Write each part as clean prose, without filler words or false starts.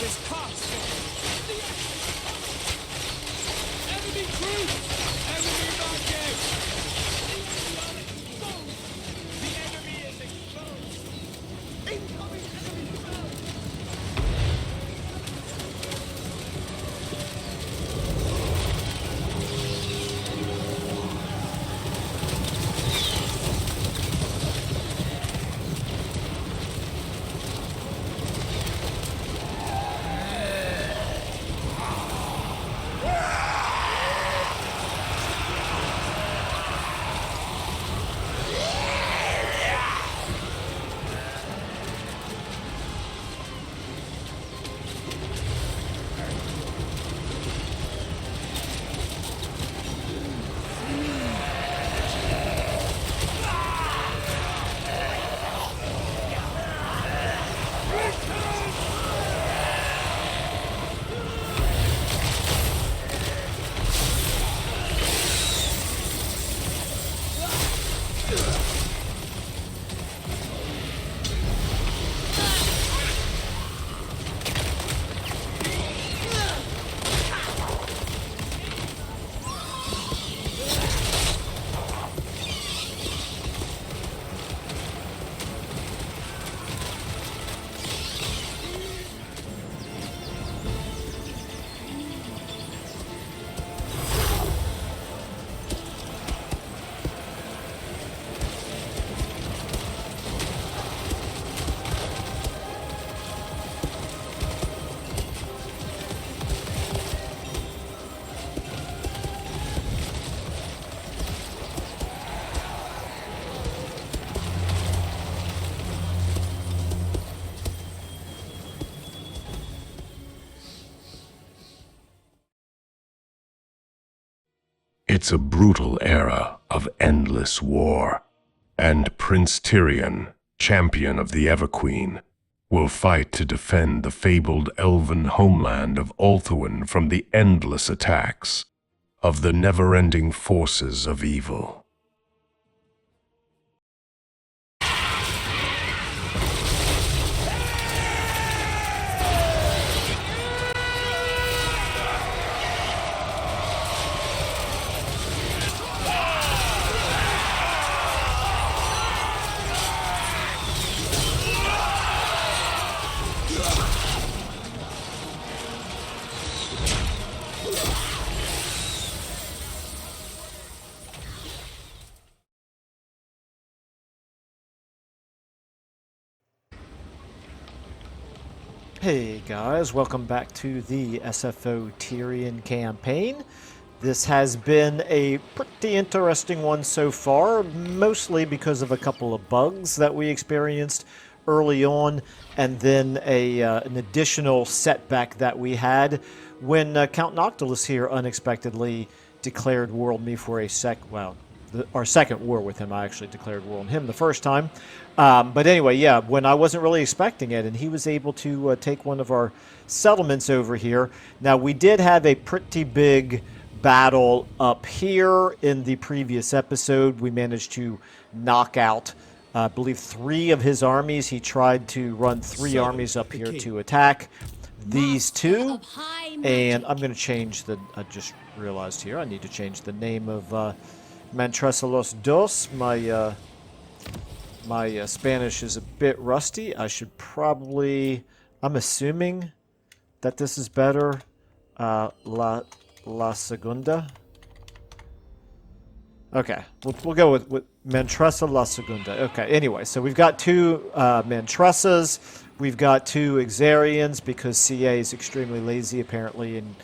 this cost. Enemy troops! Enemy market! The enemy is exposed! Incoming enemy foe! It's a brutal era of endless war, and Prince Tyrion, champion of the Everqueen, will fight to defend the fabled elven homeland of Ulthuan from the endless attacks of the never-ending forces of evil. Hey guys, welcome back to the SFO Tyrion campaign. This has been a pretty interesting one so far, mostly because of a couple of bugs that we experienced early on, and then an additional setback that we had when Count Noctilus here unexpectedly declared war on me for our second war with him. I actually declared war on him the first time. But anyway, yeah, when I wasn't really expecting it, and he was able to take one of our settlements over here. Now, we did have a pretty big battle up here in the previous episode. We managed to knock out, I believe, 3 of his armies. He tried to run 3 armies up here to attack these 2. And I'm going to change I just realized here, I need to change the name of Mantresa los Dos. My Spanish is a bit rusty. I should probably... I'm assuming that this is better. La Segunda. Okay, we'll go with Mantresa la Segunda. Okay, anyway, so we've got 2 Mantresas. We've got 2 Exarians because CA is extremely lazy, apparently, in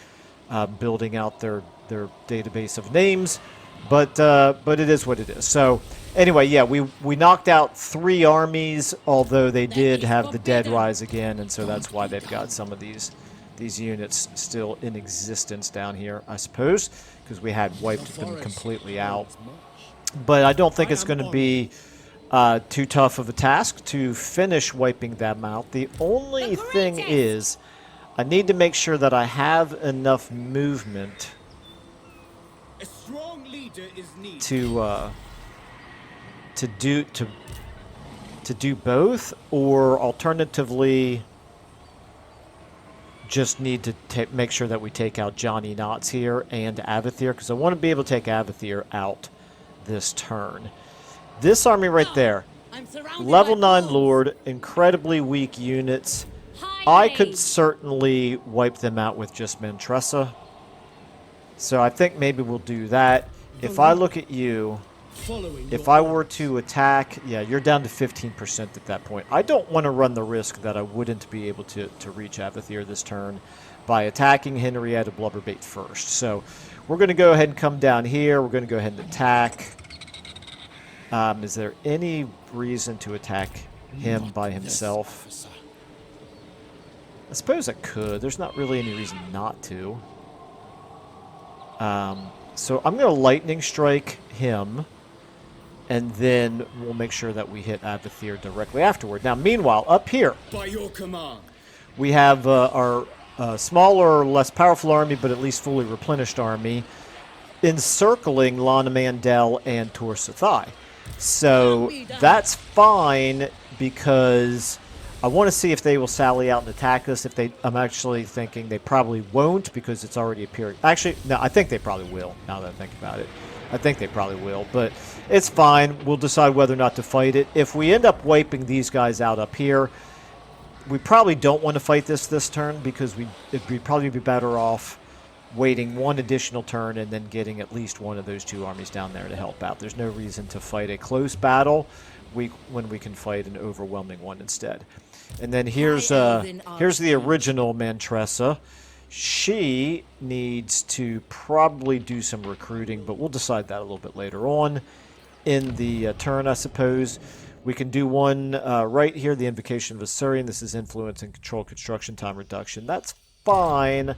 building out their database of names. But it is what it is. So anyway, yeah, we knocked out 3 armies, although they did have the dead rise again, and so that's why they've got some of these units still in existence down here, I suppose, because we had wiped them completely out. But I don't think it's going to be too tough of a task to finish wiping them out. The only thing is, I need to make sure that I have enough movement to do both, or alternatively just need to make sure that we take out Johnny Knots here and Avathir, because I want to be able to take Avathir out this turn. This army right there, level 9 Lord, incredibly weak units. I could certainly wipe them out with just Mantressa. So I think maybe we'll do that. If I look at you, if I were to attack, yeah, you're down to 15% at that point. I don't want to run the risk that I wouldn't be able to reach Avathir this turn by attacking Henrietta Blubberbait first. So we're going to go ahead and come down here. We're going to go ahead and attack. Is there any reason to attack him by himself? I suppose I could. There's not really any reason not to. So I'm going to Lightning Strike him, and then we'll make sure that we hit Avathir directly afterward. Now, meanwhile, up here, By your command. we have our smaller, less powerful army, but at least fully replenished army, encircling Lana Mandel and Tor Sathai. So that's fine, because I want to see if they will sally out and attack us. I'm actually thinking they probably won't, because it's already appearing. Actually, no, I think they probably will, now that I think about it. I think they probably will, but it's fine. We'll decide whether or not to fight it. If we end up wiping these guys out up here, we probably don't want to fight this turn, because it'd probably be better off waiting one additional turn and then getting at least one of those two armies down there to help out. There's no reason to fight a close battle when we can fight an overwhelming one instead. And then here's the original Mantressa. She needs to probably do some recruiting, but we'll decide that a little bit later on in the turn, I suppose. We can do one right here, the Invocation of Assyrian. This is influence and control construction time reduction. That's fine.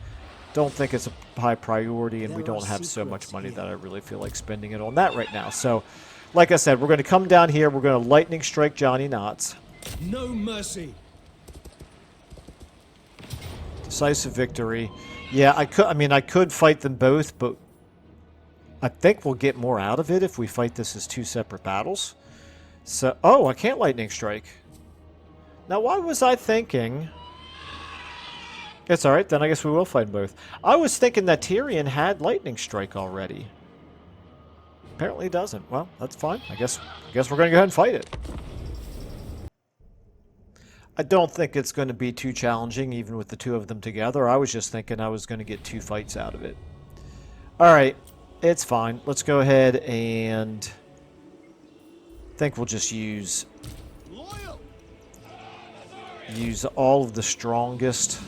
Don't think it's a high priority, and we don't have so much money that I really feel like spending it on that right now. So, like I said, we're going to come down here. We're going to Lightning Strike Johnny Knots. No mercy. Decisive victory. Yeah, I could fight them both, but I think we'll get more out of it if we fight this as two separate battles. So, oh, I can't Lightning Strike. Now, why was I thinking... It's alright, then I guess we will fight both. I was thinking that Tyrion had Lightning Strike already. Apparently he doesn't. Well, that's fine. I guess we're going to go ahead and fight it. I don't think it's going to be too challenging, even with the two of them together. I was just thinking I was going to get 2 fights out of it. Alright, it's fine. Let's go ahead and... I think we'll just use all of the strongest...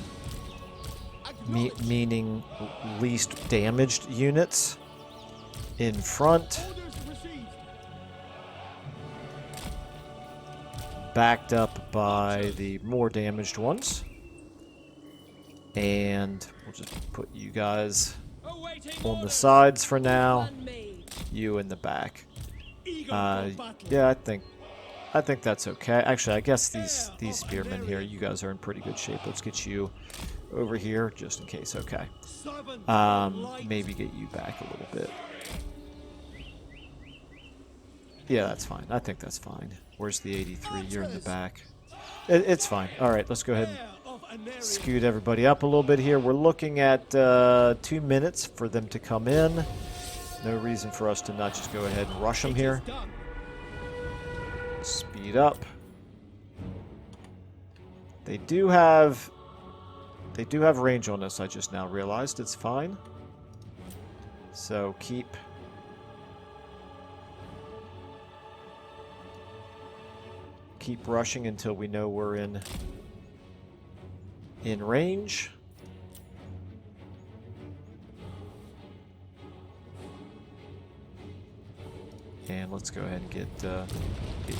meaning least damaged units in front, backed up by the more damaged ones, and we'll just put you guys on the sides for now, you in the back. Yeah, I think that's okay. Actually, I guess these spearmen here, you guys are in pretty good shape. Let's get you over here, just in case. Okay. Maybe get you back a little bit. Yeah, that's fine. I think that's fine. Where's the 83? You're in the back. It's fine. All right, let's go ahead and scoot everybody up a little bit here. We're looking at 2 minutes for them to come in. No reason for us to not just go ahead and rush them here. Speed up. They do have range on us, I just now realized. It's fine. So keep rushing until we know we're in range. And let's go ahead and get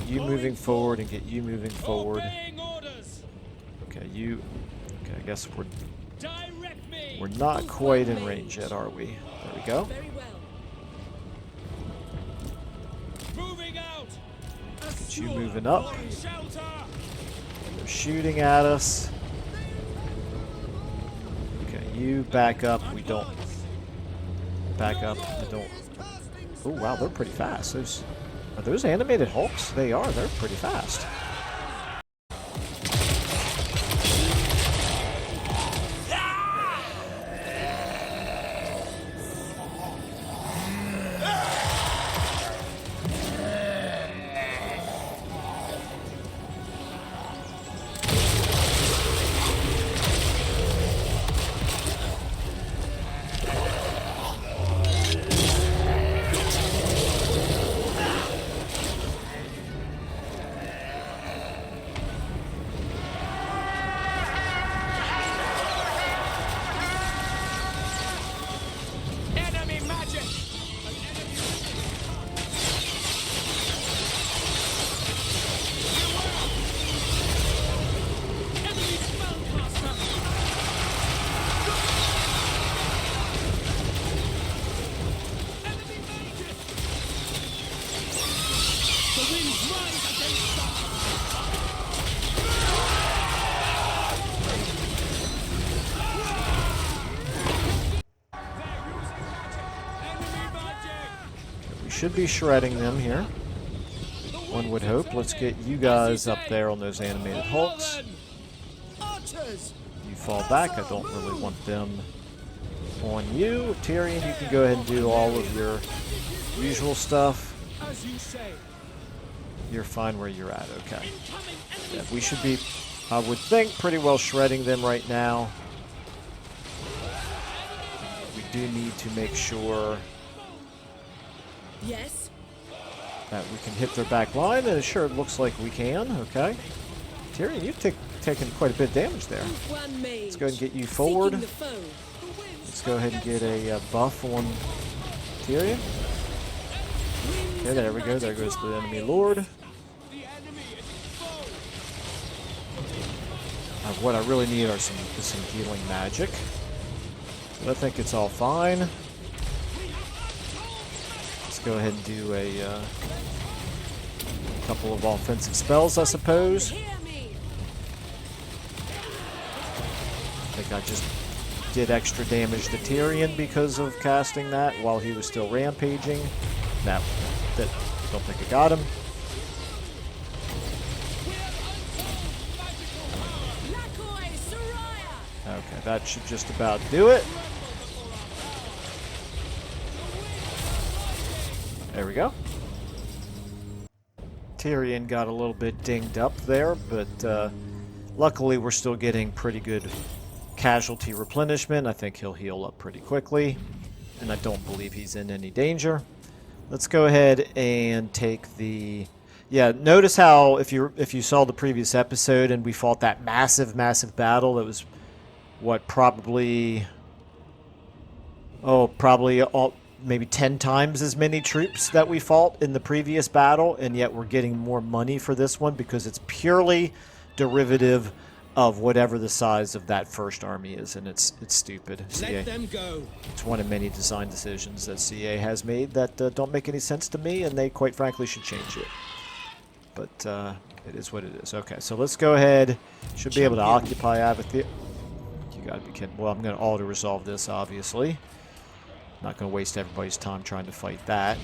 you moving forward and get you moving forward. Okay, okay, I guess we're not quite in range yet, are we? There we go. Get you moving up. They're shooting at us. Okay, you back up. We don't back up. I don't. Oh wow, they're pretty fast. Are those animated hulks? They are. They're pretty fast. should be shredding them here. One would hope. Let's get you guys up there on those animated hulks. You fall back. I don't really want them on you. Tyrion, you can go ahead and do all of your usual stuff. You're fine where you're at, okay. Yeah, we should be, I would think, pretty well shredding them right now. We do need to make sure that we can hit their back line, and it sure looks like we can, okay. Tyrion, you've taken quite a bit of damage there. Let's go ahead and get you forward. Let's go ahead and get a buff on Tyrion. Okay, there we go. There goes the enemy lord. What I really need are some healing magic. But I think it's all fine. Let's go ahead and do a couple of offensive spells, I suppose. I think I just did extra damage to Tyrion because of casting that while he was still rampaging. Now, don't think I got him. Okay, that should just about do it. There we go. Tyrion got a little bit dinged up there, but luckily we're still getting pretty good casualty replenishment. I think he'll heal up pretty quickly, and I don't believe he's in any danger. Let's go ahead and take the... Yeah, notice how if you saw the previous episode and we fought that massive battle that was what, probably maybe 10 times as many troops that we fought in the previous battle, and yet we're getting more money for this one because it's purely derivative of whatever the size of that first army is, and it's stupid. Let them go. It's one of many design decisions that CA has made that don't make any sense to me, and they quite frankly should change it. But it is what it is. Okay, so let's go ahead. Should be able to occupy Avathyr. You gotta be kidding. Well, I'm gonna auto-resolve this, obviously. Not gonna waste everybody's time trying to fight that.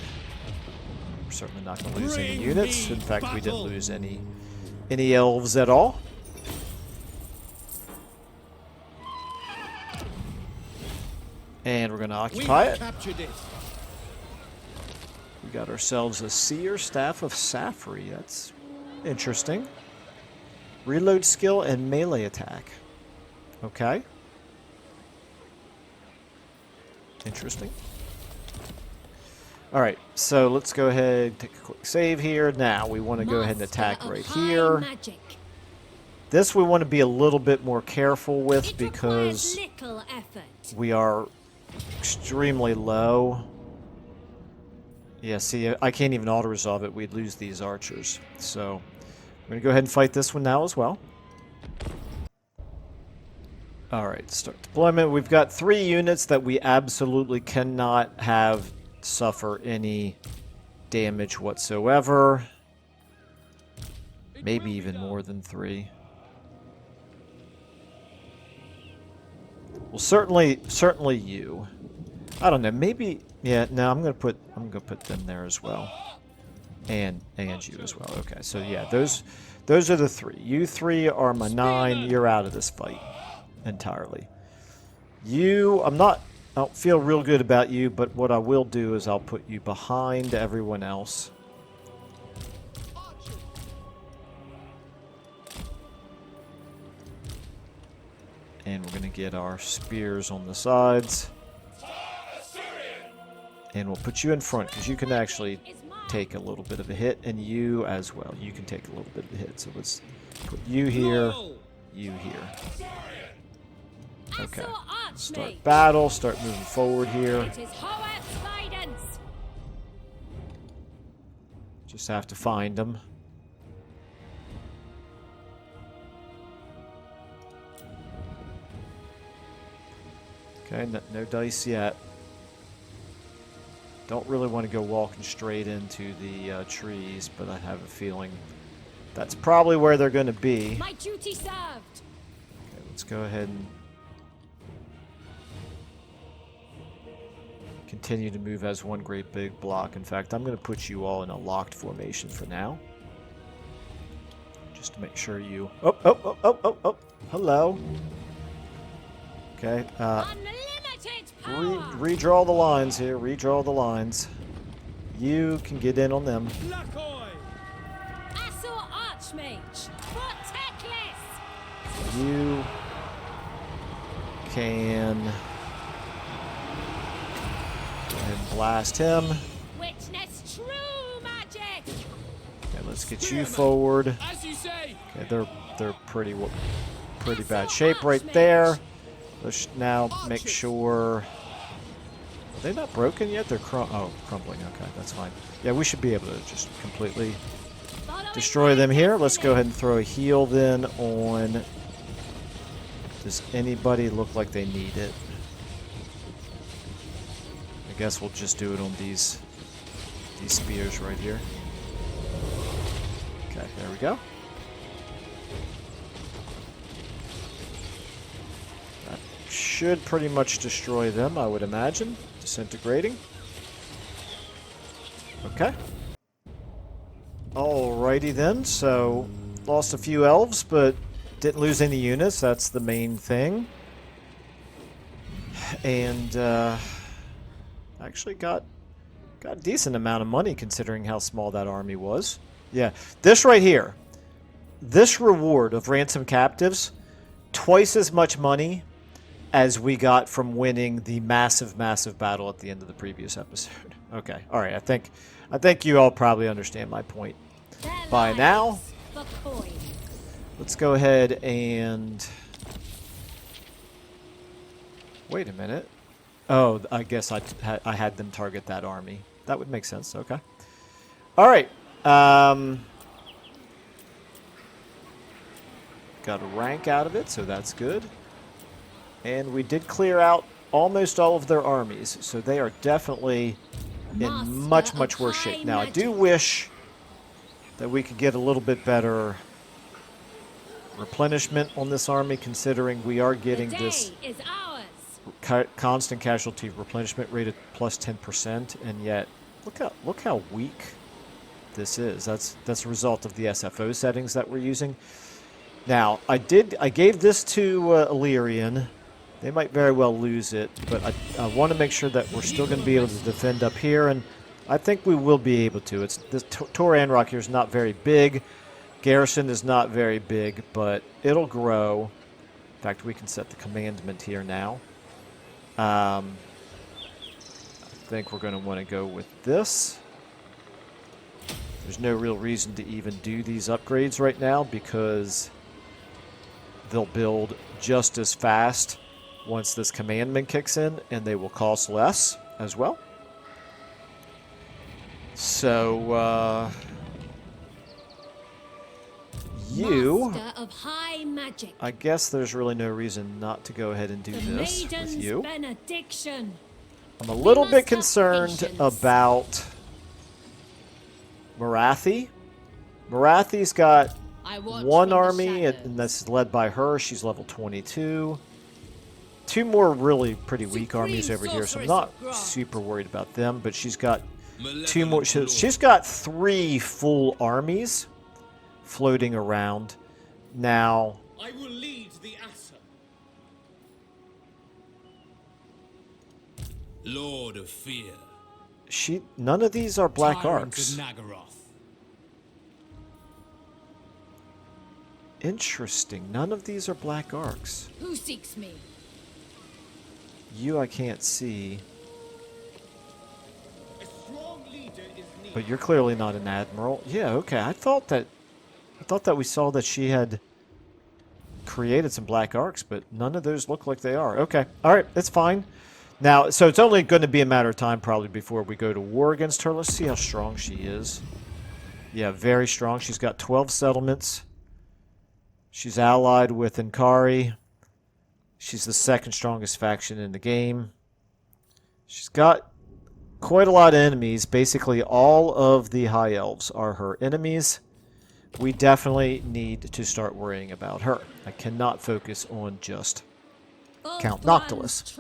We're certainly not gonna lose any units. In fact, we didn't lose any elves at all. And we're gonna occupy it. We got ourselves a Seer Staff of Safri. That's interesting. Reload skill and melee attack. Okay. Interesting. Alright, so let's go ahead and take a quick save here. Now, we want to go ahead and attack right here. This we want to be a little bit more careful with because we are extremely low. Yeah, see, I can't even auto-resolve it. We'd lose these archers. So, we're going to go ahead and fight this one now as well. Alright, start deployment. We've got 3 units that we absolutely cannot have suffer any damage whatsoever. Maybe even more than 3. Well, certainly you. I don't know, maybe... Yeah, no, I'm gonna put them there as well. And you as well. Okay, so yeah, those are the 3. You 3 are my 9. You're out of this fight entirely. You, I don't feel real good about you, but what I will do is I'll put you behind everyone else. And we're going to get our spears on the sides. And we'll put you in front because you can actually take a little bit of a hit, and you as well. You can take a little bit of a hit. So let's put you here, you here. Okay. Start battle, start moving forward here. Just have to find them. Okay, no dice yet. Don't really want to go walking straight into the trees, but I have a feeling that's probably where they're going to be. My duty served. Okay, let's go ahead and... continue to move as one great big block. In fact, I'm going to put you all in a locked formation for now. Just to make sure you... Oh. Hello. Okay. Redraw the lines here. Redraw the lines. You can get in on them. You can go ahead and blast him. Witness true magic. Okay, let's get you forward. Okay, they're pretty bad shape right there. Let's now make sure. Are they not broken yet? They're crumbling. Okay, that's fine. Yeah, we should be able to just completely destroy them here. Let's go ahead and throw a heal then on. Does anybody look like they need it? I guess we'll just do it on these spears right here. Okay, there we go. That should pretty much destroy them, I would imagine. Disintegrating. Okay. Alrighty then, so lost a few elves, but didn't lose any units. That's the main thing. And actually got a decent amount of money considering how small that army was. Yeah, this right here, this reward of ransom captives, twice as much money as we got from winning the massive battle at the end of the previous episode. Okay, all right. I think you all probably understand my point by now. Let's go ahead and wait a minute. Oh, I guess I had them target that army. That would make sense. Okay. All right. Got a rank out of it, so that's good. And we did clear out almost all of their armies, so they are definitely in much worse shape. Now, I do wish that we could get a little bit better replenishment on this army, considering we are getting this constant casualty replenishment rate at plus 10%, and yet look how weak this is. That's a result of the SFO settings that we're using. Now, I gave this to Illyrian. They might very well lose it, but I want to make sure that we're still going to be able to defend up here, and I think we will be able to. This Toran Rock here is not very big. Garrison is not very big, but it'll grow. In fact, we can set the commandment here now. I think we're going to want to go with this. There's no real reason to even do these upgrades right now because they'll build just as fast once this commandment kicks in, and they will cost less as well. So, Master of high magic. I guess there's really no reason not to go ahead and do this with you. Benediction. I'm a little bit concerned about Marathi. Marathi's got one army, and that's led by her. She's level 22. Two more really pretty weak armies over here, so I'm not super worried about them, but she's got two more. She's got 3 full armies floating around. Now, I will lead the Asa. Lord of Fear. None of these are Black Arcs. Interesting. None of these are Black Arcs. Who seeks me? You I can't see. A strong leader is needed. But you're clearly not an admiral. Yeah, okay. I thought that we saw that she had created some Black Arcs, but none of those look like they are. Okay. All right, that's fine. Now, so it's only going to be a matter of time probably before we go to war against her. Let's see how strong she is. Yeah, very strong. She's got 12 settlements. She's allied with Inkari. She's the second strongest faction in the game. She's got quite a lot of enemies. Basically, all of the High Elves are her enemies. We definitely need to start worrying about her. I cannot focus on just Count Noctilus.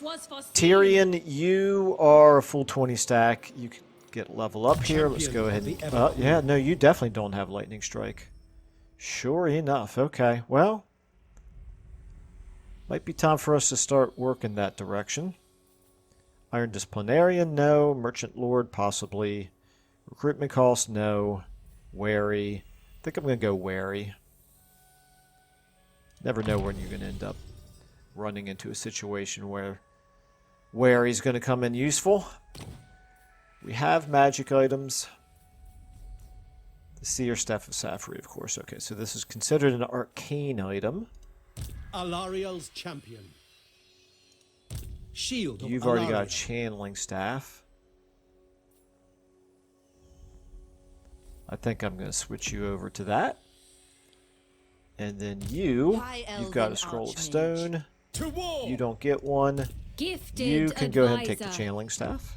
was foreseen. Tyrion, you are a full 20 stack. You can get level up here. Let's go ahead and... yeah, no, you definitely don't have Lightning Strike. Sure enough. Okay, well... might be time for us to start working that direction. Iron Disciplinarian, no. Merchant Lord, possibly. Recruitment cost, no. Wary. I think I'm going to go Wary. Never know when you're going to end up running into a situation where Wary's going to come in useful. We have magic items. The Seer Staff of Safri, of course. Okay, so this is considered an arcane item. Alariel's champion. Shield of You've already got a Alariel. channeling staff. I think I'm going to switch you over to that. And then you've got a scroll of stone. To war! You don't get one. Gifted You can go ahead and take the advisor. channeling staff.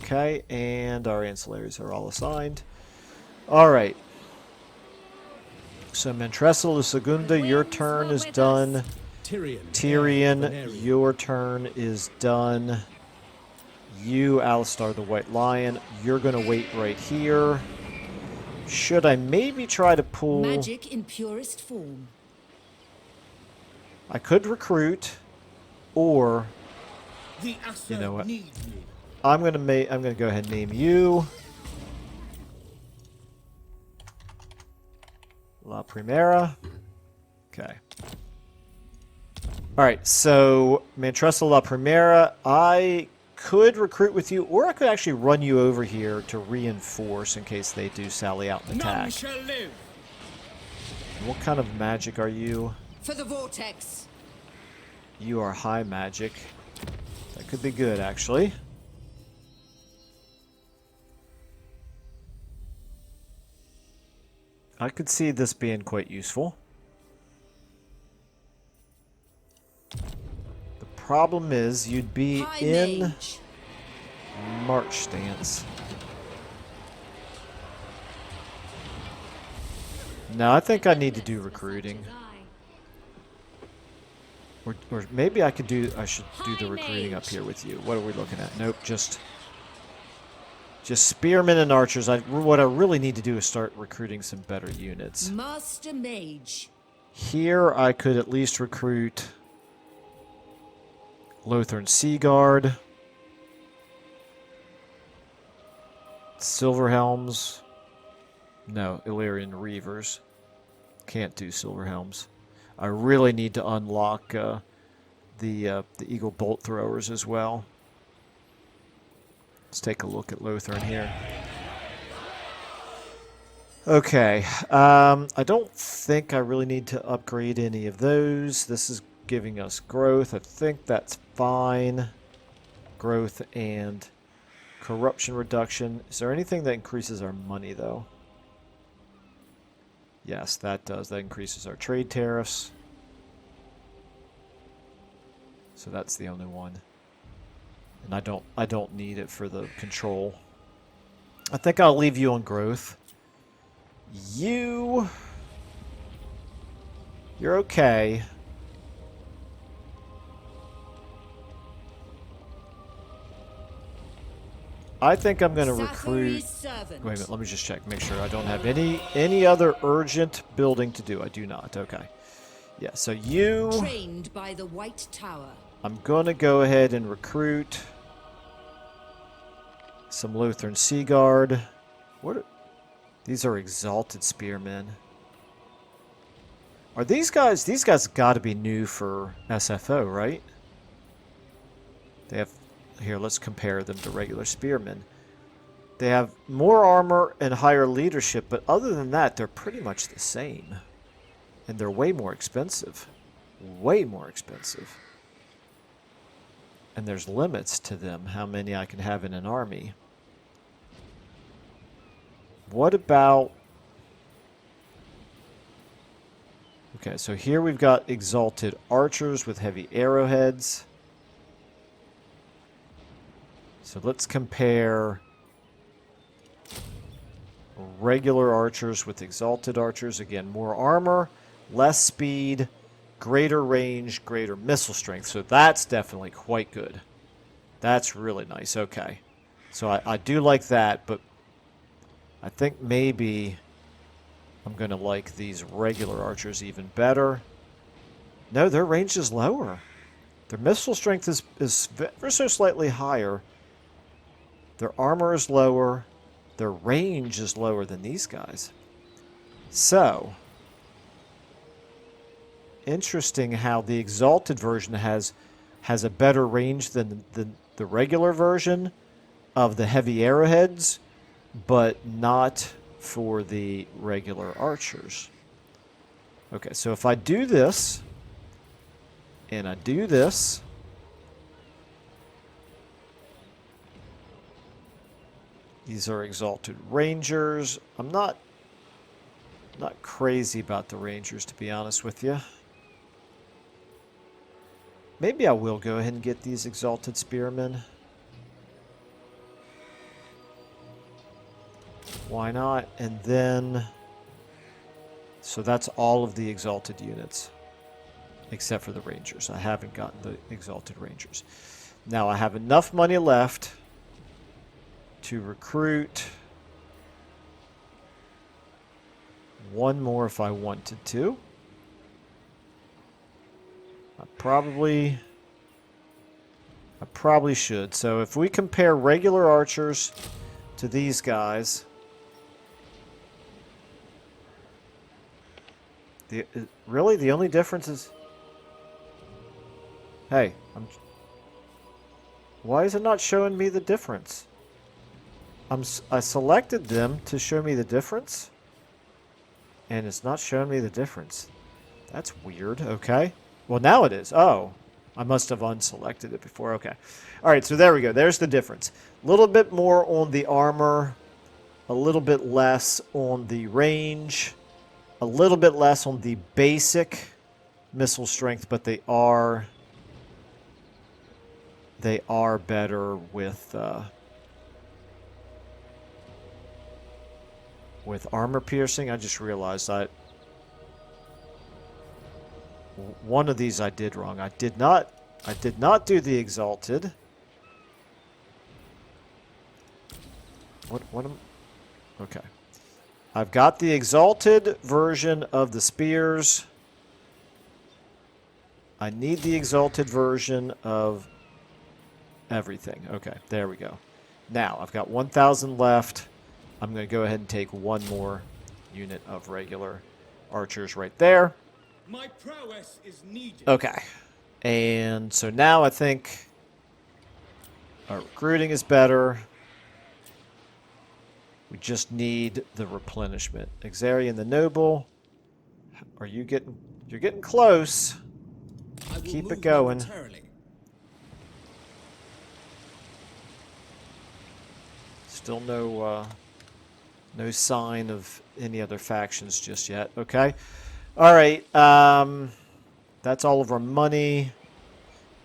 Okay, and our ancillaries are all assigned. Alright. So Mantressel de Segunda, your winds turn were is with done. us. Tyrion, your turn is done. You, Alistar the White Lion, you're going to wait right here. Should I maybe try to pull... Magic in purest form. I could recruit, or The Asa You know what? needs me. I'm going to go ahead and name you La Primera. Okay. Alright, so Mantressa La Primera, I could recruit with you, or I could actually run you over here to reinforce in case they do sally out and None attack. shall live. What kind of magic are you? For the vortex. You are high magic. That could be good, actually. I could see this being quite useful. The problem is you'd be High in mage. March stance. No, I think I need to do recruiting. Or maybe I should do the recruiting up here with you. What are we looking at? Nope, just spearmen and archers. What I really need to do is start recruiting some better units. Master mage. Here I could at least recruit Lothern Sea Guard, Silverhelms. No, Illyrian Reavers. Can't do Silverhelms. I really need to unlock the Eagle Bolt Throwers as well. Let's take a look at Lothern here. Okay, I don't think I really need to upgrade any of those. This is giving us growth. I think that's fine. Growth and corruption reduction. Is there anything that increases our money, though? Yes, that does. That increases our trade tariffs. So that's the only one. And I don't need it for the control. I think I'll leave you on growth. You're okay. I think I'm going to recruit... Servant. Wait a minute, let me just check. Make sure I don't have any other urgent building to do. I do not. Okay. Yeah, so you... Trained by the White Tower. I'm going to go ahead and recruit some Lothern Sea Guard. These are Exalted Spearmen. Are these guys got to be new for SFO, right? They have... Here, let's compare them to regular spearmen. They have more armor and higher leadership, but other than that, they're pretty much the same. And they're way more expensive. Way more expensive. And there's limits to them, how many I can have in an army. What about... Okay, so here we've got Exalted Archers with heavy arrowheads. So let's compare regular archers with exalted archers. Again, more armor, less speed, greater range, greater missile strength. So that's definitely quite good. That's really nice. Okay. So I do like that, but I think maybe I'm going to like these regular archers even better. No, their range is lower. Their missile strength is ever so slightly higher. Their armor is lower. Their range is lower than these guys. So, interesting how the Exalted version has a better range than the regular version of the heavy arrowheads, but not for the regular archers. Okay, so if I do this, and I do this, these are Exalted Rangers. I'm not crazy about the Rangers, to be honest with you. Maybe I will go ahead and get these Exalted Spearmen. Why not? And then, so that's all of the Exalted units, except for the Rangers. I haven't gotten the Exalted Rangers. Now I have enough money left to recruit one more if I wanted to. I probably should. So if we compare regular archers to these guys, really the only difference is, hey, why is it not showing me the difference? I selected them to show me the difference, and it's not showing me the difference. That's weird. Okay. Well, now it is. Oh, I must have unselected it before. Okay. All right, so there we go. There's the difference. A little bit more on the armor, a little bit less on the range, a little bit less on the basic missile strength, but they are better with armor piercing. I just realized that one of these I did wrong. I did not do the Exalted. What am... Okay. I've got the Exalted version of the spears. I need the Exalted version of everything. Okay, there we go. Now, I've got 1,000 left. I'm going to go ahead and take one more unit of regular archers right there. My prowess is needed. Okay. And so now I think our recruiting is better. We just need the replenishment. Exarian the Noble. Are you getting... You're getting close. Keep it going. Still no sign of any other factions just yet. Okay. All right. That's all of our money.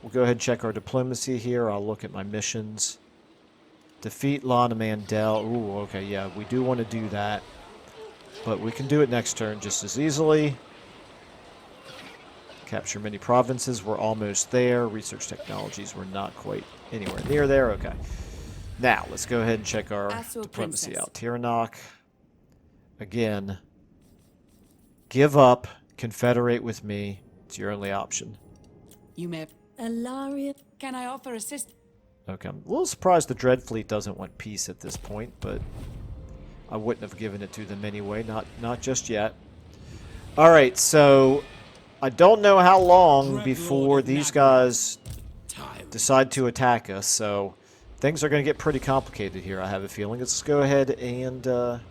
We'll go ahead and check our diplomacy here. I'll look at my missions. Defeat Lana Mandel. Ooh, okay, yeah, we do want to do that. But we can do it next turn just as easily. Capture many provinces. We're almost there. Research technologies. We're not quite anywhere near there. Okay. Now, let's go ahead and check our diplomacy out. Tyrion. Again. Give up. Confederate with me. It's your only option. You may... Alaria. Can I offer assistance? Okay, I'm a little surprised the Dreadfleet doesn't want peace at this point, but I wouldn't have given it to them anyway. Not just yet. All right, so I don't know how long before these guys decide to attack us, so things are going to get pretty complicated here, I have a feeling. Let's go ahead and let's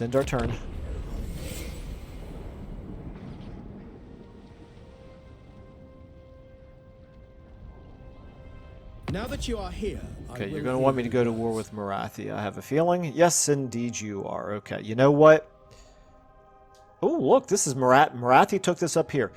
end our turn. Now that you are here, Okay, you're going to want me to go to war with Marathi, I have a feeling. Yes, indeed you are. Okay, you know what? Oh, look, this is Marathi took this up here.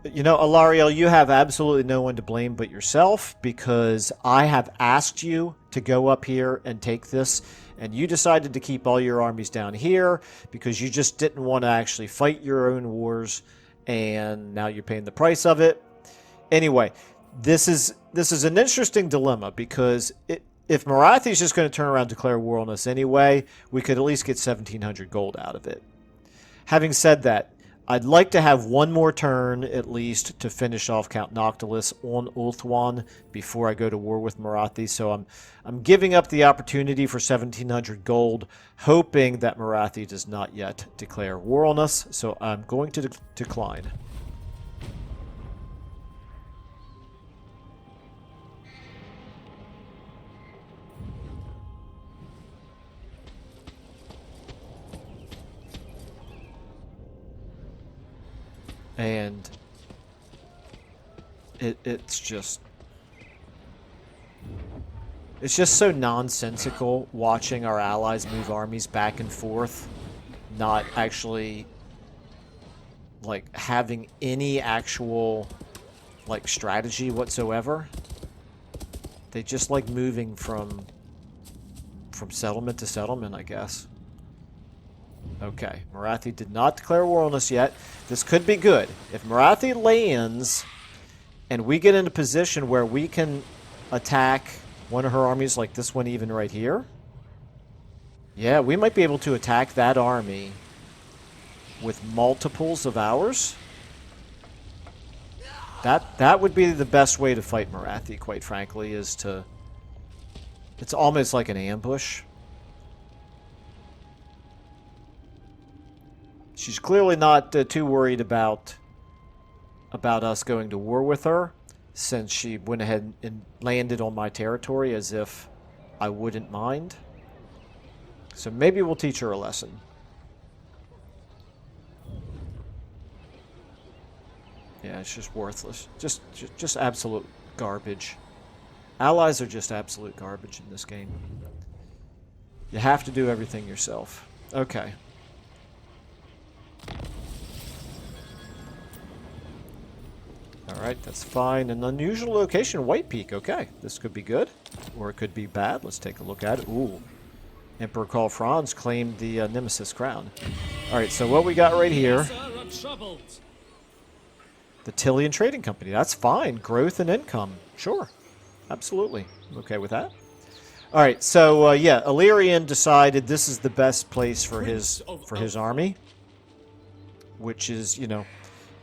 You know, Alariel, you have absolutely no one to blame but yourself, because I have asked you to go up here and take this, and you decided to keep all your armies down here because you just didn't want to actually fight your own wars, and now you're paying the price of it. Anyway, this is an interesting dilemma, because if Marathi's just going to turn around and declare war on us anyway, we could at least get 1,700 gold out of it. Having said that, I'd like to have one more turn, at least, to finish off Count Noctilus on Ulthuan before I go to war with Marathi. So I'm giving up the opportunity for 1,700 gold, hoping that Marathi does not yet declare war on us. So I'm going to decline. And it's just so nonsensical watching our allies move armies back and forth, not actually like having any actual like strategy whatsoever. They just like moving from settlement to settlement, I guess. Okay, Marathi did not declare war on us yet. This could be good. If Marathi lands and we get in a position where we can attack one of her armies, like this one even right here, yeah, we might be able to attack that army with multiples of ours. That would be the best way to fight Marathi, quite frankly, is to... It's almost like an ambush. She's clearly not too worried about us going to war with her, since she went ahead and landed on my territory as if I wouldn't mind. So maybe we'll teach her a lesson. Yeah, it's just worthless. Just absolute garbage. Allies are just absolute garbage in this game. You have to do everything yourself. Okay. Alright, that's fine. An unusual location, White Peak. Okay, this could be good, or it could be bad. Let's take a look at it. Ooh. Emperor Karl Franz claimed the Nemesis crown. Alright, so what we got right here... The Tyrion Trading Company. That's fine. Growth and income. Sure. Absolutely. I'm okay with that. Alright, so, yeah, Illyrian decided this is the best place for his army. Which is, you know...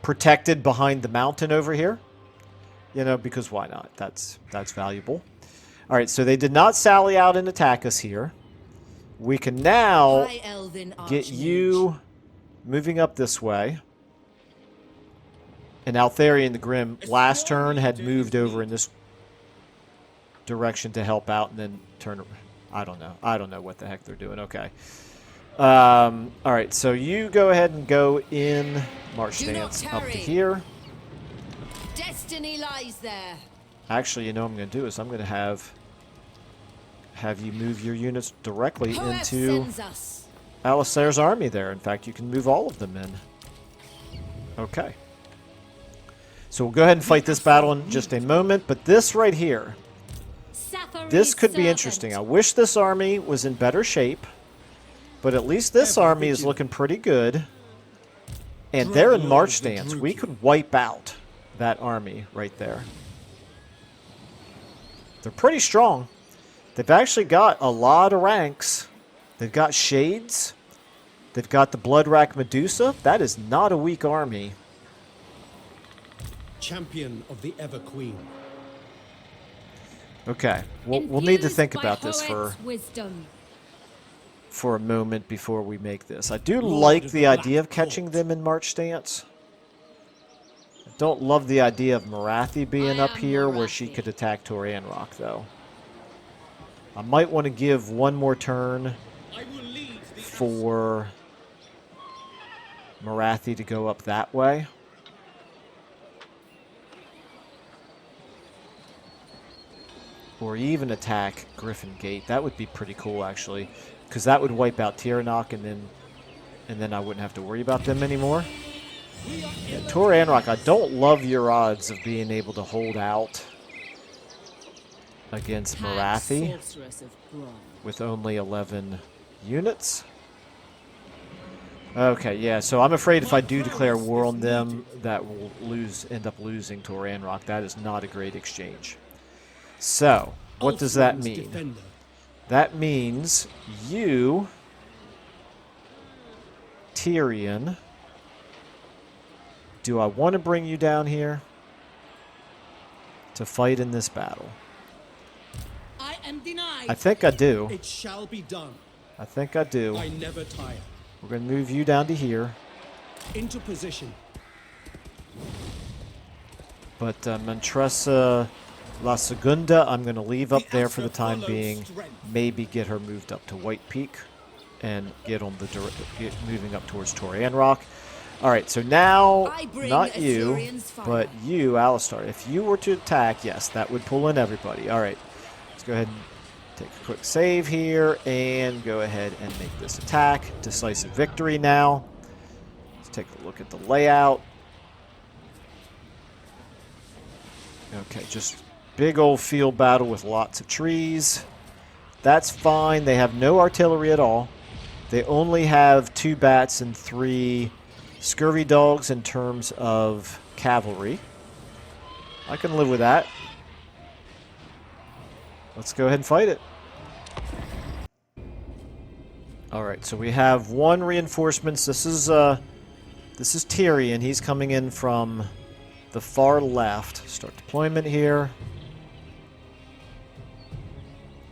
protected behind the mountain over here, you know, because why not? That's valuable. All right, so they did not sally out and attack us here. We can now get you moving up this way. And Altharion the Grim last turn had moved over in this direction to help out, and then turn. I don't know what the heck they're doing. Okay. All right, so you go ahead and go in march stance up to here. Destiny lies there. Actually, you know what I'm going to do is I'm going to have you move your units directly into Alistair's army there. In fact, you can move all of them in. Okay. So we'll go ahead and fight this battle in just a moment, but this right here, this could be interesting. I wish this army was in better shape. But at least this army is looking pretty good. And they're in march stance. We could wipe out that army right there. They're pretty strong. They've actually got a lot of ranks. They've got Shades. They've got the Bloodrack Medusa. That is not a weak army. Champion of the Ever Queen. Okay. We'll need to think about this wisdom. for a moment before we make this. I do like the idea of catching them in march stance. I don't love the idea of Marathi being up here where she could attack Torian Rock, though. I might want to give one more turn for Marathi to go up that way. Or even attack Griffin Gate. That would be pretty cool, actually. Because that would wipe out Tyrion, and then I wouldn't have to worry about them anymore. Yeah, Tor Anrock, I don't love your odds of being able to hold out against Marathi Sorceress of Grom. with only 11 units. Okay, yeah, so I'm afraid if I do declare war on them, that will end up losing Tor Anrock. That is not a great exchange. So, what does that Ulthram's mean? defender. That means you, Tyrion, do I want to bring you down here to fight in this battle? I am denied. I think I do. It shall be done. I think I do. I never tire. We're going to move you down to here. Into position. But Mantressa La Segunda, I'm going to leave up there for the time being. Maybe get her moved up to White Peak and get on the get moving up towards Torian Rock. All right, so now, I bring not you, Assyrian's fire. but you, Alistar. If you were to attack, yes, that would pull in everybody. All right, let's go ahead and take a quick save here and go ahead and make this attack. Decisive victory now. Let's take a look at the layout. Okay, just big old field battle with lots of trees. That's fine. They have no artillery at all. They only have 2 bats and 3 scurvy dogs in terms of cavalry. I can live with that. Let's go ahead and fight it. Alright, so we have 1 reinforcements. This is Tyrion. He's coming in from the far left. Start deployment here.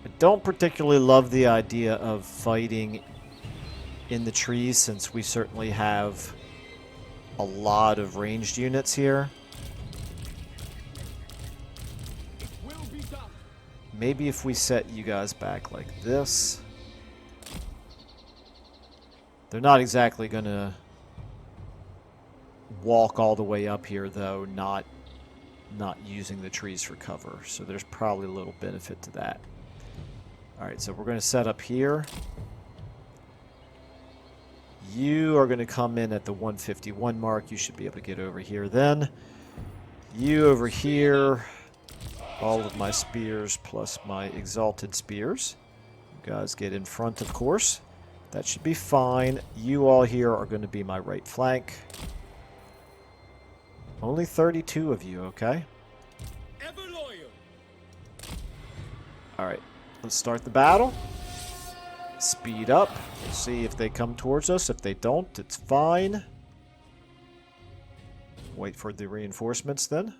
I don't particularly love the idea of fighting in the trees, since we certainly have a lot of ranged units here. Maybe if we set you guys back like this. They're not exactly going to walk all the way up here, though, not using the trees for cover. So there's probably a little benefit to that. Alright, so we're going to set up here. You are going to come in at the 151 mark. You should be able to get over here then. You over here. All of my spears plus my exalted spears. You guys get in front, of course. That should be fine. You all here are going to be my right flank. Only 32 of you, okay? Ever loyal. Alright, let's start the battle. Speed up. See if they come towards us. If they don't, it's fine. Wait for the reinforcements then.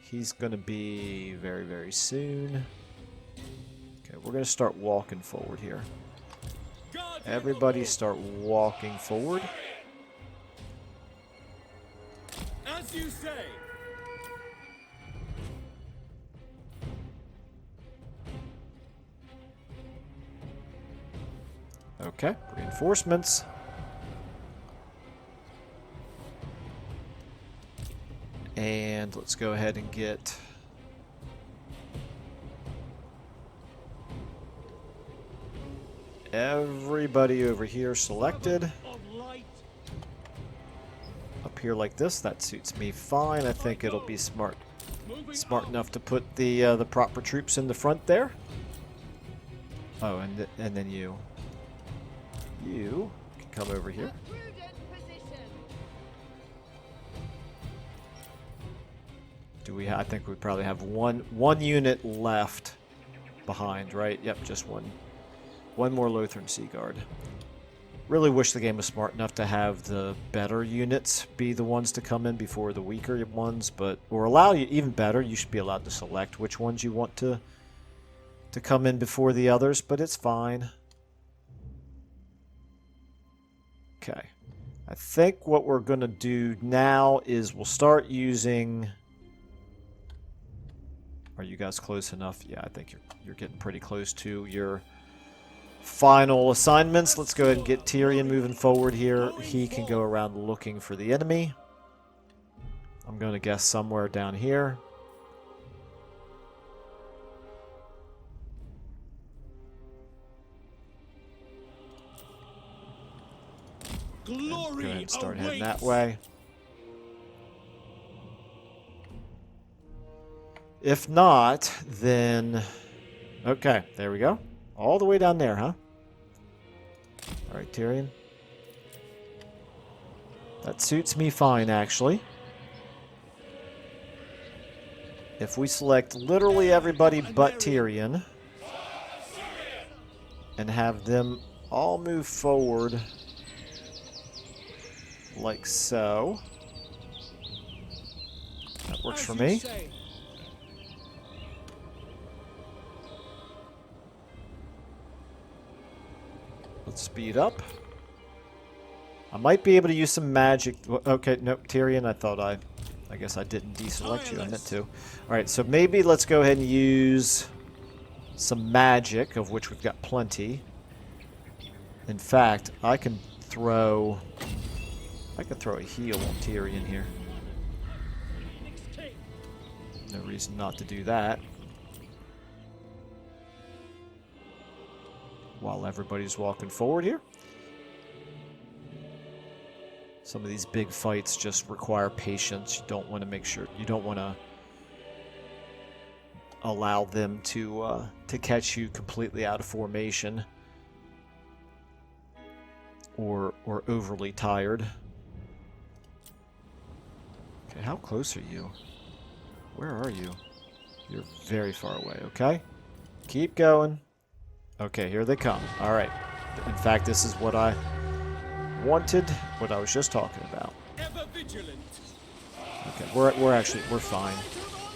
He's going to be very, very soon. Okay, we're going to start walking forward here. Everybody start walking forward. As you say. Okay, reinforcements. And let's go ahead and get everybody over here selected. Up here like this, that suits me fine. I think it'll be smart enough to put the proper troops in the front there. Oh, and then you can come over here. I think we probably have one unit left behind, right? Yep, just one more Lothran Sea Guard. Really wish the game was smart enough to have the better units be the ones to come in before the weaker ones, or allow you, even better, you should be allowed to select which ones you want to come in before the others, but it's fine. Okay. I think what we're going to do now is we'll start using... Are you guys close enough? Yeah, I think you're getting pretty close to your final assignments. Let's go ahead and get Tyrion moving forward here. He can go around looking for the enemy. I'm going to guess somewhere down here. Glory Go ahead and start heading awaits. that way. If not, then... Okay, there we go. All the way down there, huh? Alright, Tyrion. That suits me fine, actually. If we select literally everybody but Tyrion and have them all move forward like so. That works As for you me. say. Let's speed up. I might be able to use some magic. Okay, no, Tyrion, I guess I didn't deselect you. I meant to. Alright, so maybe let's go ahead and use some magic, of which we've got plenty. In fact, I could throw a heal on Tyrion here. No reason not to do that. While everybody's walking forward here. Some of these big fights just require patience. You don't want to allow them to catch you completely out of formation or overly tired. Okay, how close are you? Where are you? You're very far away, okay? Keep going. Okay, here they come. All right. In fact, this is what I wanted, what I was just talking about. Ever vigilant. Okay, we're fine.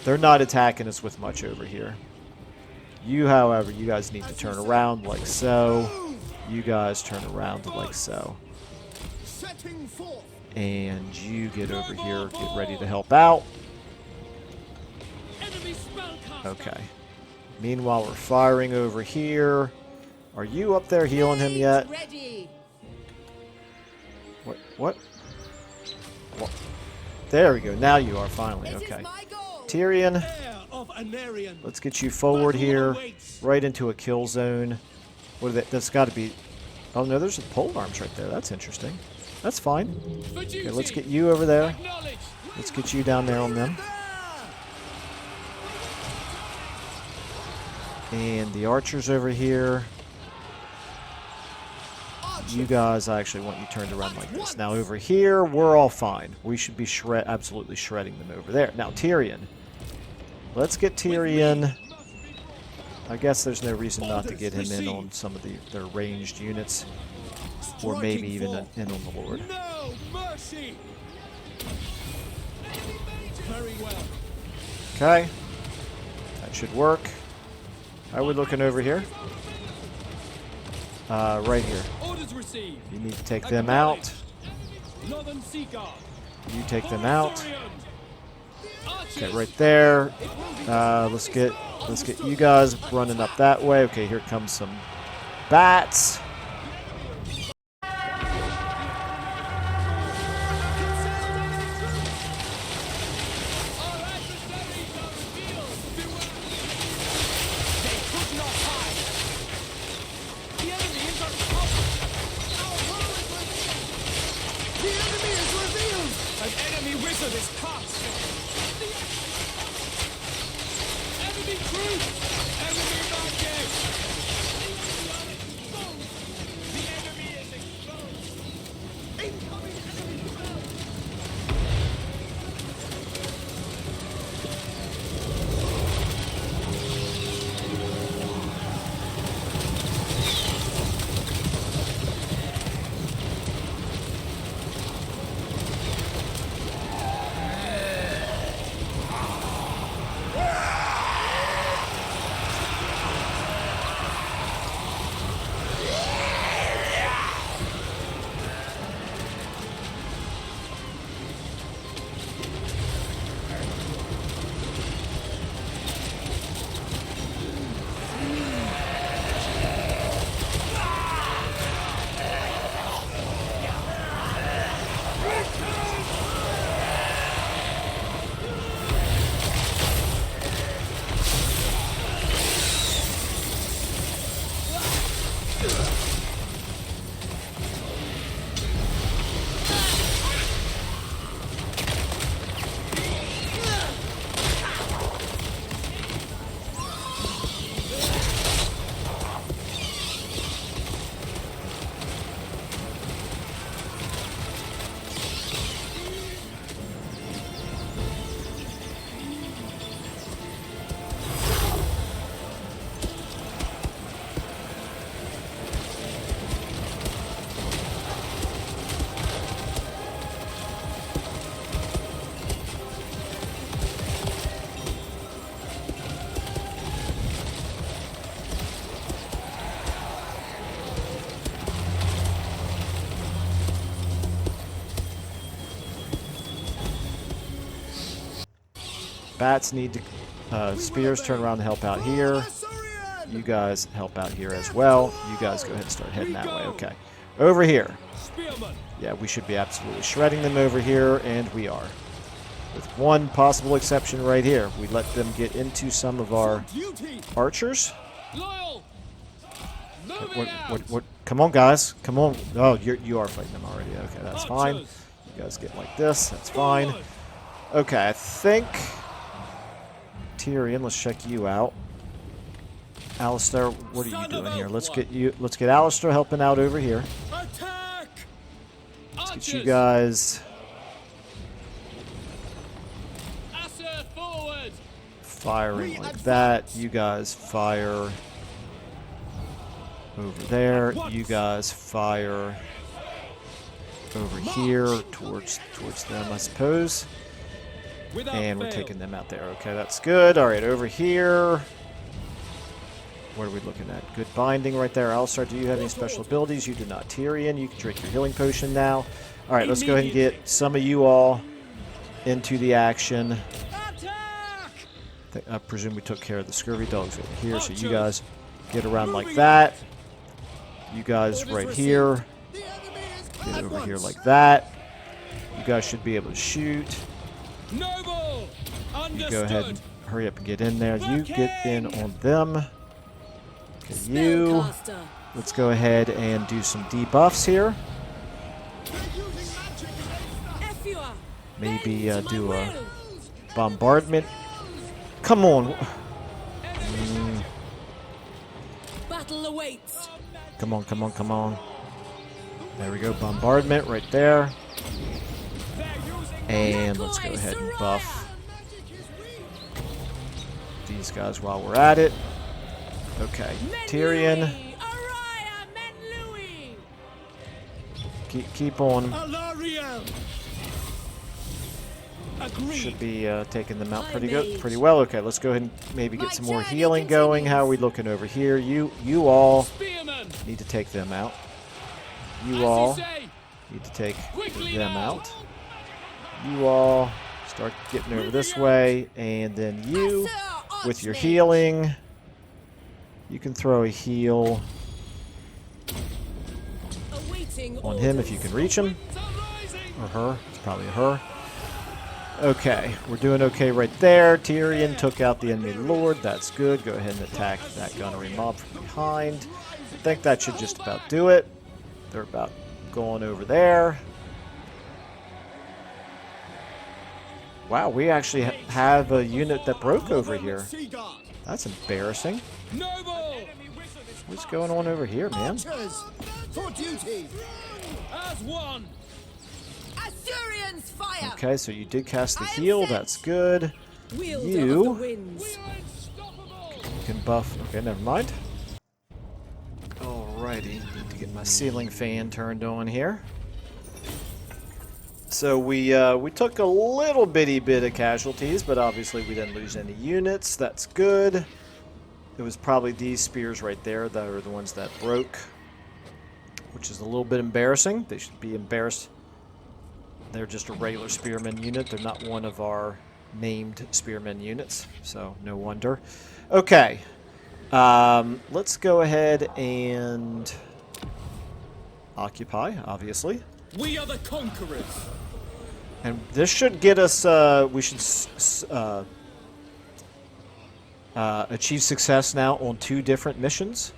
They're not attacking us with much over here. You, however, you guys need to turn around like so. You guys turn around like so. Setting forth. And you get over here, get ready to help out. Enemy spellcaster. Okay. Meanwhile, we're firing over here. Are you up there healing him yet? Ready. What? There we go. Now you are finally. This Okay. is my goal. Tyrion, Heir of Anarion. let's get you forward Battle here, awaits. right into a kill zone. What are they? That's got to be... Oh, no, there's a pole arms right there. That's interesting. That's fine. For duty. Okay, let's get you over there. Acknowledge. Let's get you down there on them. And the archers over here. You guys, I actually want you turned around like this. Now over here, we're all fine. We should be absolutely shredding them over there. Now Tyrion. Let's get Tyrion. I guess there's no reason not to get him in on some of their ranged units. Or maybe even in on the Lord. No mercy. Very well. Okay. That should work. How are we looking over here? Right here. Orders received. You need to take them out. Northern Sea Guard. You take them out. Tyrion. Okay, right there. Let's get you guys running up that way. Okay, here comes some bats. An enemy wizard is cast. Enemy troops. Enemy magic. The enemy is exposed. Incoming enemy spell. bats need to... spears, turn around and help out here. You guys help out here as well. You guys go ahead and start heading that way. Okay. Over here. Spearman. Yeah, we should be absolutely shredding them over here, and we are. With one possible exception right here. We let them get into some of our Duty. archers. Loyal. Moving out. What? Come on, guys. Come on. Oh, you are fighting them already. Okay, that's fine. Archers. You guys get like this. That's fine. Forward. Okay, I think... Tyrion, let's check you out. Alistair, what are you Son of doing a here? Let's what? get Alistair helping out over here. Attack. Let's Archers. get you guys Asser forward. firing like that. You guys fire over there. You guys fire over here towards them, I suppose. Without And we're fail. taking them out there. Okay, that's good. All right, over here. What are we looking at? Good binding right there. Alistair, do you have any special abilities? You do not. Tyrion, you can drink your healing potion now. All right, let's go ahead and get some of you all into the action. Attack. I presume we took care of the scurvy dogs over here, so you guys get around like that. You guys right here. Get over here like that. You guys should be able to shoot. Noble. You Understood. go ahead and hurry up and get in there. You get in on them. Okay, you. Spellcaster. Let's go ahead and do some debuffs here. Effua. Maybe Bend to do my a will. bombardment. Come on. Battle awaits. Come on, come on, come on. There we go. Bombardment right there. And let's go ahead and buff these guys while we're at it. Okay. Tyrion, Araya Menlui. keep on. Alaria. Agreed. Should be taking them out pretty well. Okay, let's go ahead and maybe get some more healing going. How are we looking over here? You all Spearman. need to take them out. As You you all say. need to take Quickly them now. out. You all start getting over this way, and then you, Asser with your Archmage. healing, you can throw a heal Awaiting on him if you can reach him, Winds are rising. or her. It's probably a her. Okay, we're doing okay right there. Tyrion took out the enemy lord. That's good. Go ahead and attack that gunnery mob from behind. I think that should just about do it. They're about going over there. Wow, we actually have a unit that broke over here. Seaguard. That's embarrassing. Noble. What's going on over here, man? For duty. As one. Assyrians fire. Okay, so you did cast the heal. That's good. Wielder You- of the winds. We are unstoppable. You can buff. Okay, never mind. Alrighty, need to get my ceiling fan turned on here. So we took a little bitty bit of casualties, but obviously we didn't lose any units. That's good. It was probably these spears right there that are the ones that broke, which is a little bit embarrassing. They should be embarrassed. They're just a regular spearman unit. They're not one of our named spearmen units, so no wonder. Okay, let's go ahead and occupy, obviously. We are the conquerors. And this should get us, we should achieve success now on 2 different missions.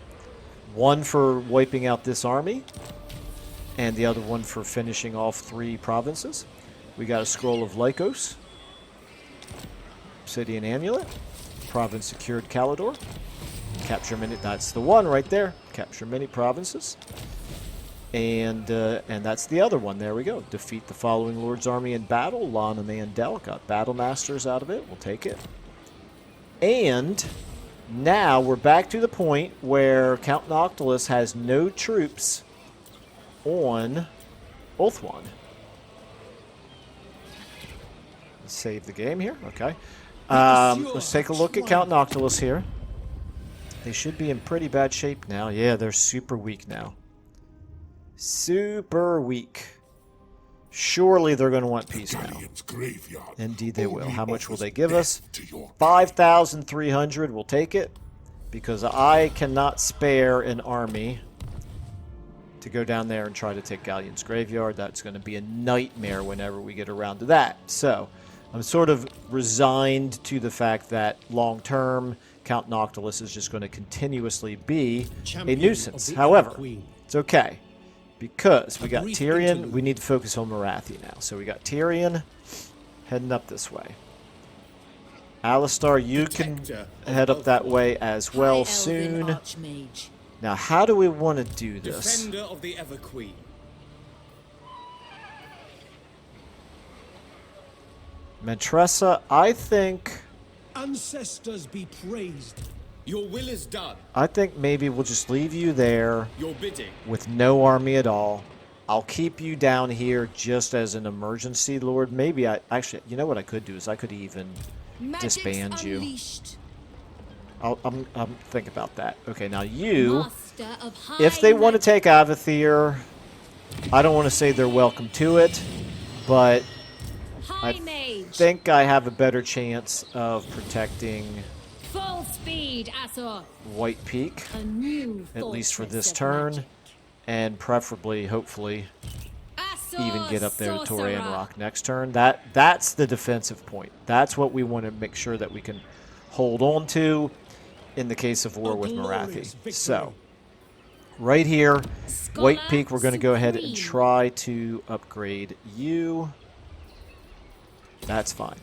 One for wiping out this army, and the other one for finishing off 3 provinces. We got a Scroll of Lycos, Obsidian Amulet, Province Secured Calidor, Capture many, that's the one right there, Capture many provinces. And that's the other one. There we go. Defeat the following Lord's army in battle. Lana Mandel got Battle Masters out of it. We'll take it. And now we're back to the point where Count Noctilus has no troops on Ulthuan. Save the game here. Okay. Let's take a look at Count Noctilus here. They should be in pretty bad shape now. Yeah, they're super weak now. Super weak. Surely they're going to want peace now. Tyrion's graveyard. Indeed they will. only How much will offers they give us? death to your 5,300. We'll take it. Because I cannot spare an army to go down there and try to take Galleon's graveyard. That's going to be a nightmare whenever we get around to that. So, I'm sort of resigned to the fact that long-term, Count Noctilus is just going to continuously be a nuisance. However, it's okay. Because we got Tyrion, we need to focus on Marathi now. So we got Tyrion heading up this way. Alistar, you can head up that way as well soon. Archmage. Now, how do we want to do this? Defender of the Everqueen. Mantressa, I think Ancestors be praised. Your will is done. maybe we'll just leave you there Your bidding. with no army at all. I'll keep you down here just as an emergency lord. Maybe actually, you know what I could do is I could even Magic's disband you. unleashed. I'm think about that. Okay, now you, Master of high if they want to magic. take Avathir, I don't want to say they're welcome to it, but High I mage. think I have a better chance of protecting Full speed, Azor. White Peak, A new at least for fortress this of turn, magic. and preferably, hopefully, Azor even get up there to sorcerer. Torayan Rock next turn. That's the defensive point. That's what we want to make sure that we can hold on to in the case of war with Marathi. So, right here, White Scholar Peak, we're going to go ahead and supreme. try to upgrade you. That's fine.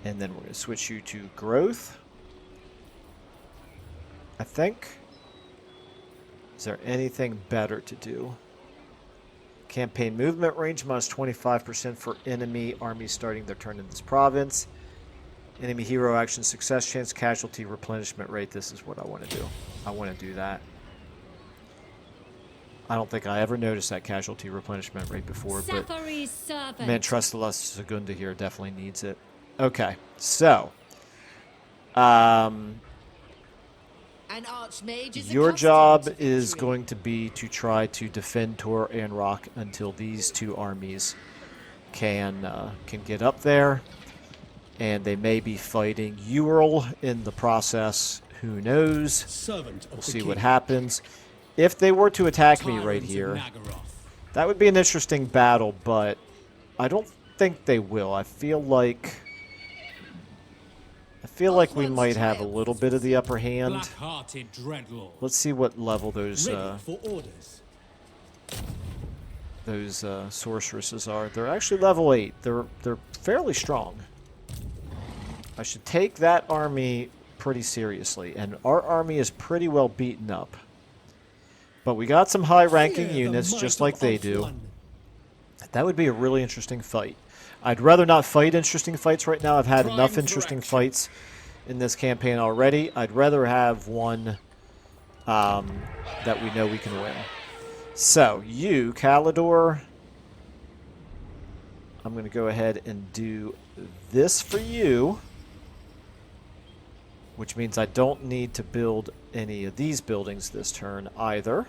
And then we're going to switch you to growth. I think. Is there anything better to do? Campaign movement range minus 25% for enemy armies starting their turn in this province. Enemy hero action success chance, casualty replenishment rate. This is what I want to do. I want to do that. I don't think I ever noticed that casualty replenishment rate before, but Safaris servant. Mantressa Segunda here definitely needs it. Okay, so An archmage is your accustomed job to is victory. going to be to try to defend Tor and Rock until these two armies can get up there, and they may be fighting Ural in the process. Who knows? Servant of We'll the see king. what happens. If they were to attack me right Tyrants of here, Nagaroth. that would be an interesting battle, but I don't think they will. I feel like we might have a little bit of the upper hand. Black-hearted dreadlord. Let's see what level those Ready for orders. sorceresses are. They're actually level 8. They're fairly strong. I should take that army pretty seriously, and our army is pretty well beaten up. But we got some high-ranking Fear the units, might just of like they do. Ulthuan. That would be a really interesting fight. I'd rather not fight interesting fights right now. I've had Prime enough for interesting action. fights in this campaign already. I'd rather have one that we know we can win. So, you, Calidor, I'm going to go ahead and do this for you, which means I don't need to build any of these buildings this turn either,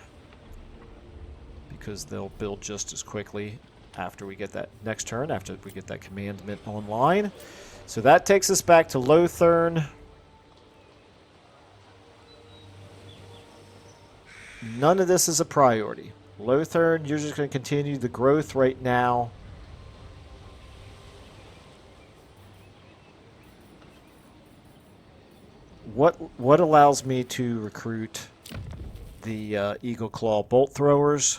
because they'll build just as quickly after we get that next turn, after we get that commandment online. So that takes us back to Lothern. None of this is a priority. Lothern, you're just going to continue the growth right now. What allows me to recruit the Eagle Claw bolt throwers?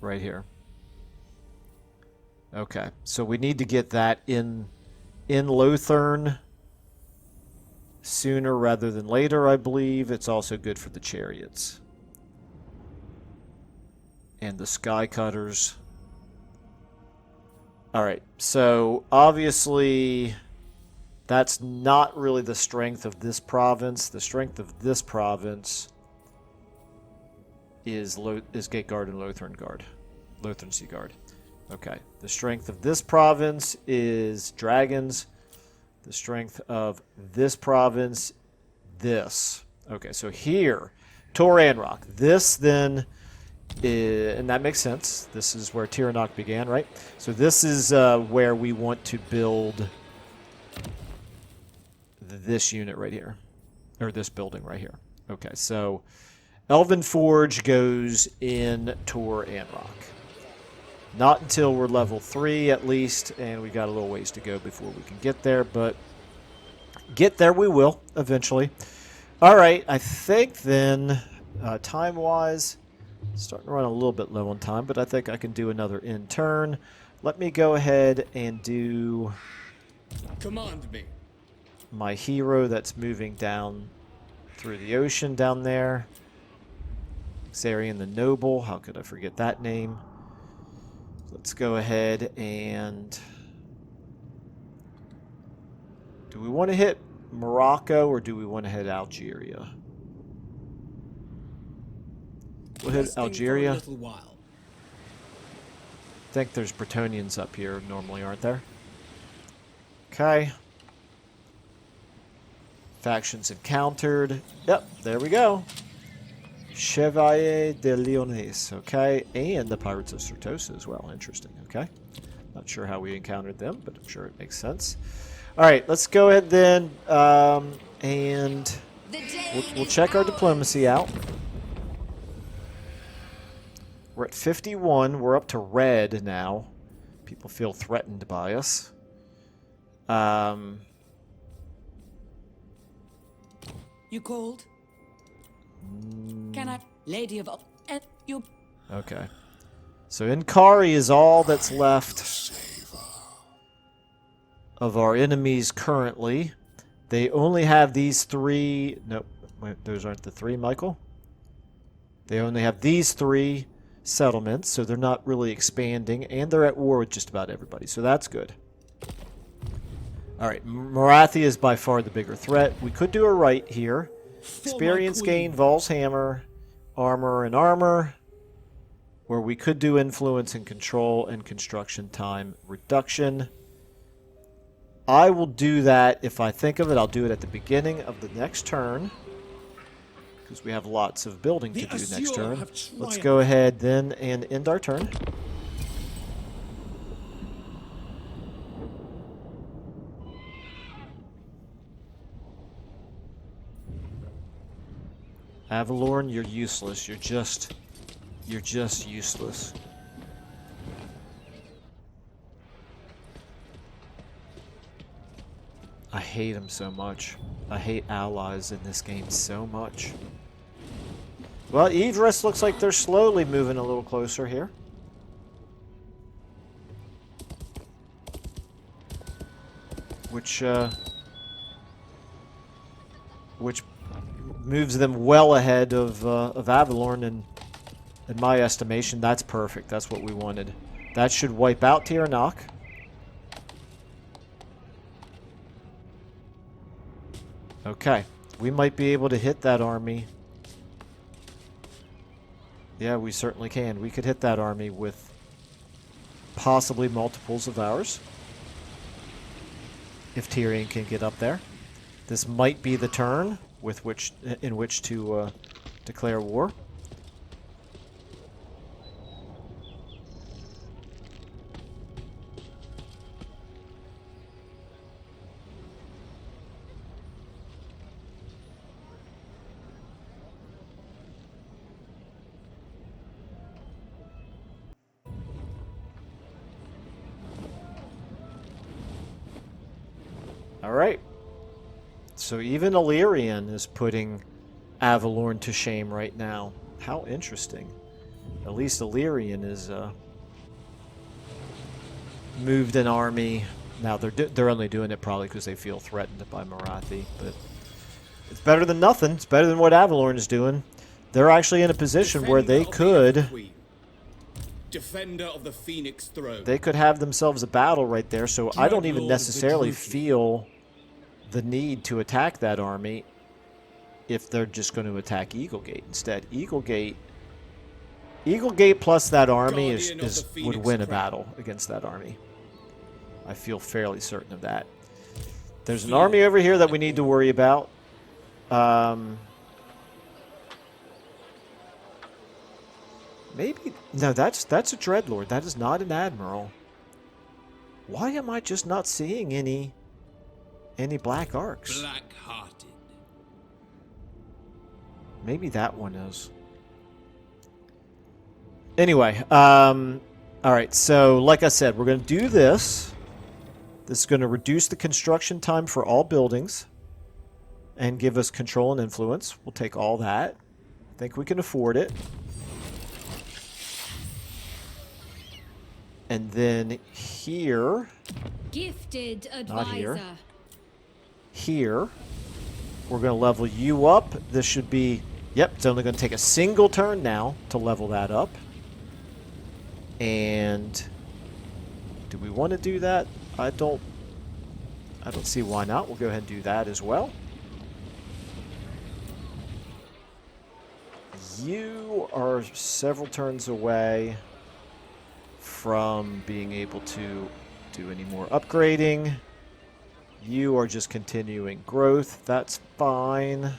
Right here. Okay, so we need to get that in Lothern sooner rather than later, I believe. It's also good for the chariots. And the sky cutters. Alright, so obviously that's not really the strength of this province. The strength of this province is Gate Guard and Lothern Guard. Lothern Sea Guard. Okay, the strength of this province is dragons. The strength of this province, this. Okay, so here, Tor Anrock. This then, and that makes sense. This is where Tyrion began, right? So this is where we want to build this unit right here, or this building right here. Okay, so Elven Forge goes in Tor Anrock. Not until we're level 3 at least, and we got a little ways to go before we can get there, but get there we will eventually. All right, I think then time-wise, starting to run a little bit low on time, but I think I can do another in turn. Let me go ahead and do Command me. my hero that's moving down through the ocean down there. Xarian the Noble, how could I forget that name? Let's go ahead and... do we want to hit Morocco or do we want to hit Algeria? We'll hit Resting Algeria. For a little while. I think there's Bretonians up here normally, aren't there? Okay. Factions encountered. Yep, there we go. Chevalier de Lyonnaise, okay, and the Pirates of Certosa as well. Interesting, okay. Not sure how we encountered them, but I'm sure it makes sense. All right, let's go ahead then, and we'll check our diplomacy out. We're at 51. We're up to red now. People feel threatened by us. You called? Can I, Lady of you? Okay. So Inkari is all that's left of our enemies currently. They only have these 3... Nope, wait, those aren't the 3, Michael. They only have these 3 settlements, so they're not really expanding, and they're at war with just about everybody, so that's good. Alright, Marathi is by far the bigger threat. We could do a right here. Experience gain, Vol's Hammer, armor and armor, where we could do influence and control and construction time reduction. I will do that. If I think of it, I'll do it at the beginning of the next turn, because we have lots of building to do next turn. Let's go ahead then and end our turn. Avalorn, you're useless. You're just useless. I hate him so much. I hate allies in this game so much. Well, Idris looks like they're slowly moving a little closer here. Which moves them well ahead of Avalorn, and in my estimation, that's perfect. That's what we wanted. That should wipe out Tyrion. Okay, we might be able to hit that army. Yeah, we certainly can. We could hit that army with possibly multiples of ours, if Tyrion can get up there. This might be the turn in which to declare war. All right. So even Illyrian is putting Avalorn to shame right now. How interesting. At least Illyrian is moved an army. Now they're only doing it probably because they feel threatened by Marathi, but it's better than nothing. It's better than what Avalorn is doing. They're actually in a position where they could Defender of the Phoenix Throne. They could have themselves a battle right there, so I don't even necessarily feel the need to attack that army if they're just going to attack Eaglegate instead. Eaglegate plus that army would win a battle against that army. I feel fairly certain of that. There's an army over here that we need to worry about. Maybe... No, that's a Dreadlord. That is not an Admiral. Why am I just not seeing any Black Arcs? Black-hearted. Maybe that one is. Anyway, alright, so like I said, we're going to do this. This is going to reduce the construction time for all buildings and give us control and influence. We'll take all that. I think we can afford it. And then here, Gifted Not here. advisor. here, we're going to level you up. This should be, yep, it's only going to take a single turn now to level that up. And do we want to do that? I don't see why not. We'll go ahead and do that as well. You are several turns away from being able to do any more upgrading. You are just continuing growth. That's fine.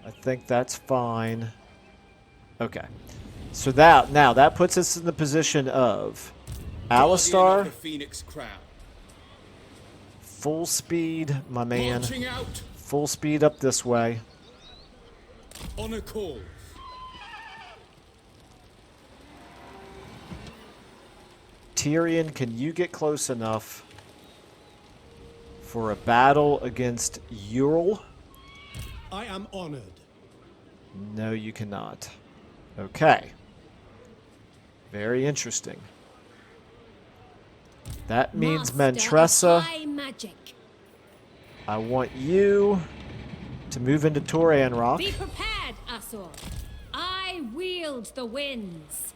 I think that's fine. Okay. So that puts us in the position of Guardian of the Alistar, Phoenix Crown. full speed, my man. Marching out Full speed up this way. on a call. Tyrion, can you get close enough for a battle against Ural? I am honored. No, you cannot. Okay. Very interesting. That means Master of Mantressa. high magic. I want you to move into Toran Rock. Be prepared, Asor. I wield the winds.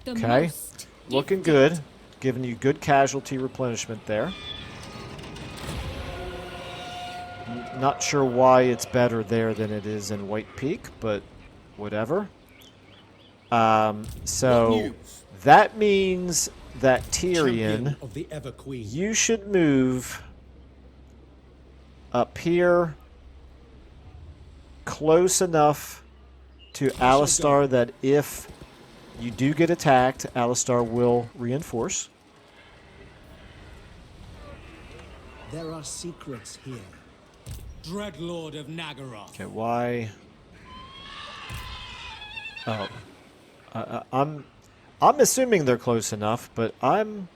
The Okay. most Looking gifted. good. Giving you good casualty replenishment there. Not sure why it's better there than it is in White Peak, but whatever. What So news? that means that Tyrion, Champion of the Ever Queen. you should move up here close enough to Alistar that if you do get attacked, Alistar will reinforce. There are secrets here. Dreadlord of Nagaroth. Okay, why? Oh, I'm assuming they're close enough, but I'm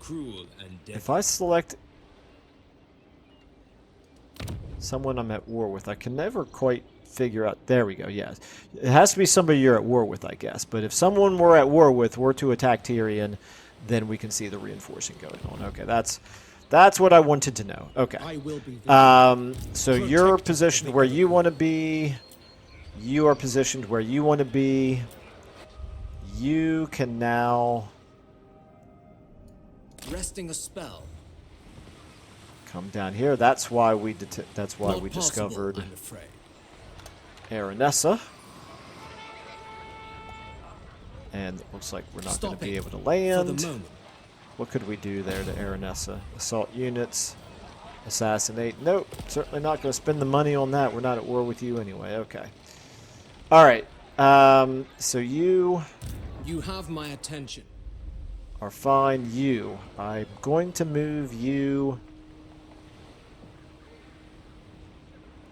Cruel and deadly. if I select someone I'm at war with, I can never quite figure out. There we go. Yes, it has to be somebody you're at war with, I guess. But if someone we're at war with were to attack Tyrion, then we can see the reinforcing going on. Okay, that's what I wanted to know. Okay. I will be there. So you're positioned where you want to be. You are positioned where you want to be. You can now Resting a spell. come down here. That's why we Not possible, discovered I'm afraid. Aranessa. And it looks like we're not going to be able to land. For the moment. What could we do there to Aranessa? Assault units. Assassinate. Nope. Certainly not going to spend the money on that. We're not at war with you anyway. Okay. Alright. So you You have my attention. are fine. You. I'm going to move you.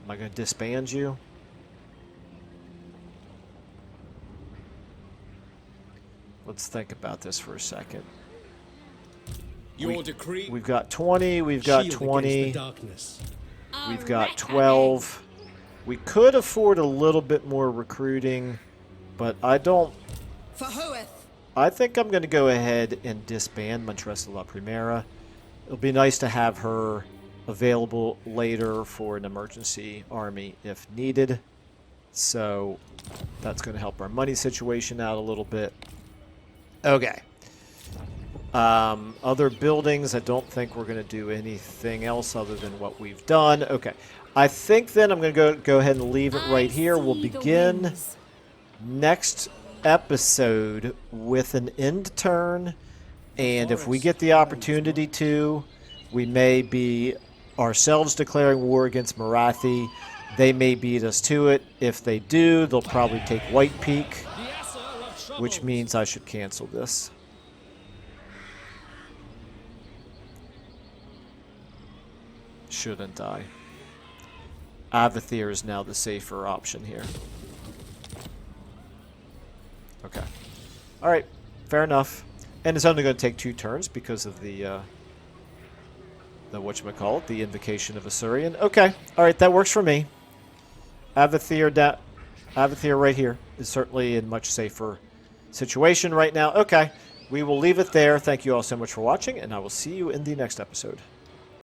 Am I going to disband you? Let's think about this for a second. Your decree. We've got 20. We've got shield 20. against the darkness. We've A got reckoning. 12. We could afford a little bit more recruiting, but I don't. For Hoeth. I think I'm going to go ahead and disband Mantressa La Primera. It'll be nice to have her available later for an emergency army if needed. So that's going to help our money situation out a little bit. Okay. Other buildings, I don't think we're going to do anything else other than what we've done. Okay. I think then I'm going to go ahead and leave it right here. We'll see the begin winds. next episode with an end turn. And if we get the opportunity to, we may be ourselves declaring war against Marathi. They may beat us to it. If they do, they'll probably take White Peak, which means I should cancel this. Shouldn't I? Avathir is now the safer option here. Okay. Alright, fair enough. And it's only going to take 2 turns because of the whatchamacallit, the Invocation of Assyrian. Okay, alright, that works for me. Avathir right here is certainly in much safer situation right now. Okay, we will leave it there. Thank you all so much for watching, and I will see you in the next episode.